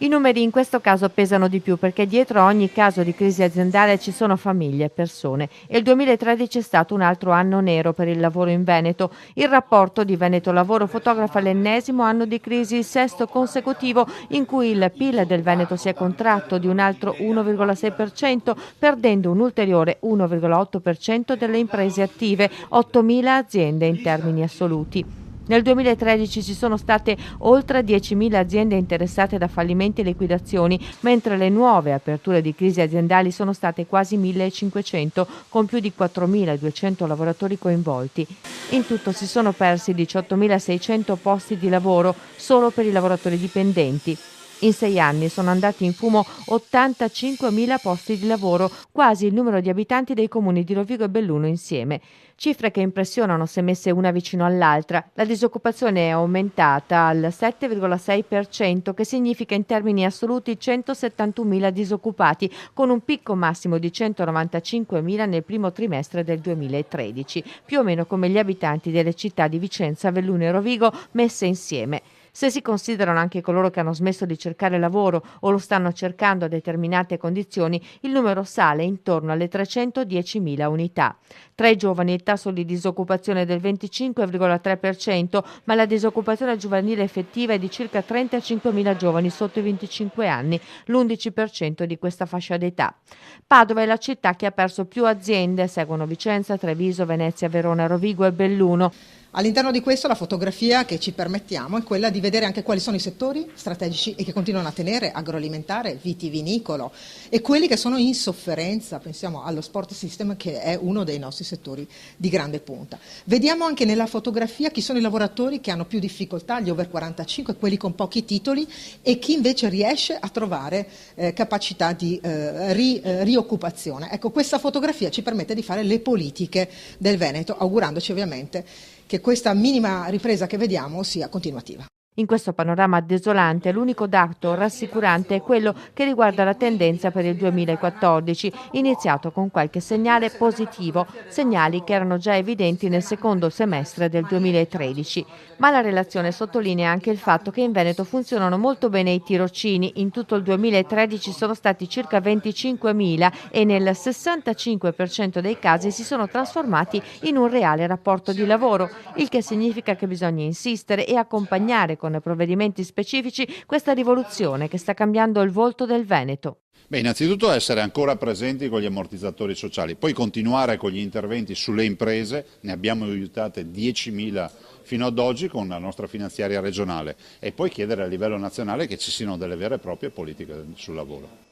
I numeri in questo caso pesano di più perché dietro a ogni caso di crisi aziendale ci sono famiglie e persone e il 2013 è stato un altro anno nero per il lavoro in Veneto. Il rapporto di Veneto Lavoro fotografa l'ennesimo anno di crisi, il sesto consecutivo in cui il PIL del Veneto si è contratto di un altro 1,6%, perdendo un ulteriore 1,8% delle imprese attive, 8.000 aziende in termini assoluti. Nel 2013 ci sono state oltre 10.000 aziende interessate da fallimenti e liquidazioni, mentre le nuove aperture di crisi aziendali sono state quasi 1.500, con più di 4.200 lavoratori coinvolti. In tutto si sono persi 18.600 posti di lavoro solo per i lavoratori dipendenti. In 6 anni sono andati in fumo 85.000 posti di lavoro, quasi il numero di abitanti dei comuni di Rovigo e Belluno insieme. Cifre che impressionano se messe una vicino all'altra. La disoccupazione è aumentata al 7,6%, che significa in termini assoluti 171.000 disoccupati, con un picco massimo di 195.000 nel primo trimestre del 2013, più o meno come gli abitanti delle città di Vicenza, Belluno e Rovigo messe insieme. Se si considerano anche coloro che hanno smesso di cercare lavoro o lo stanno cercando a determinate condizioni, il numero sale intorno alle 310.000 unità. Tra i giovani il tasso di disoccupazione è del 25,3%, ma la disoccupazione giovanile effettiva è di circa 35.000 giovani sotto i 25 anni, l'11% di questa fascia d'età. Padova è la città che ha perso più aziende, seguono Vicenza, Treviso, Venezia, Verona, Rovigo e Belluno. All'interno di questo la fotografia che ci permettiamo è quella di vedere anche quali sono i settori strategici e che continuano a tenere: agroalimentare, vitivinicolo, e quelli che sono in sofferenza. Pensiamo allo sport system, che è uno dei nostri settori di grande punta. Vediamo anche nella fotografia chi sono i lavoratori che hanno più difficoltà, gli over 45, quelli con pochi titoli, e chi invece riesce a trovare capacità di rioccupazione. Ecco, questa fotografia ci permette di fare le politiche del Veneto, augurandoci ovviamente che questa minima ripresa che vediamo sia continuativa. In questo panorama desolante, l'unico dato rassicurante è quello che riguarda la tendenza per il 2014, iniziato con qualche segnale positivo, segnali che erano già evidenti nel secondo semestre del 2013. Ma la relazione sottolinea anche il fatto che in Veneto funzionano molto bene i tirocini. In tutto il 2013 sono stati circa 25.000 e nel 65% dei casi si sono trasformati in un reale rapporto di lavoro, il che significa che bisogna insistere e accompagnare con provvedimenti specifici questa rivoluzione che sta cambiando il volto del Veneto. Beh, innanzitutto essere ancora presenti con gli ammortizzatori sociali, poi continuare con gli interventi sulle imprese, ne abbiamo aiutate 10.000 fino ad oggi con la nostra finanziaria regionale, e poi chiedere a livello nazionale che ci siano delle vere e proprie politiche sul lavoro.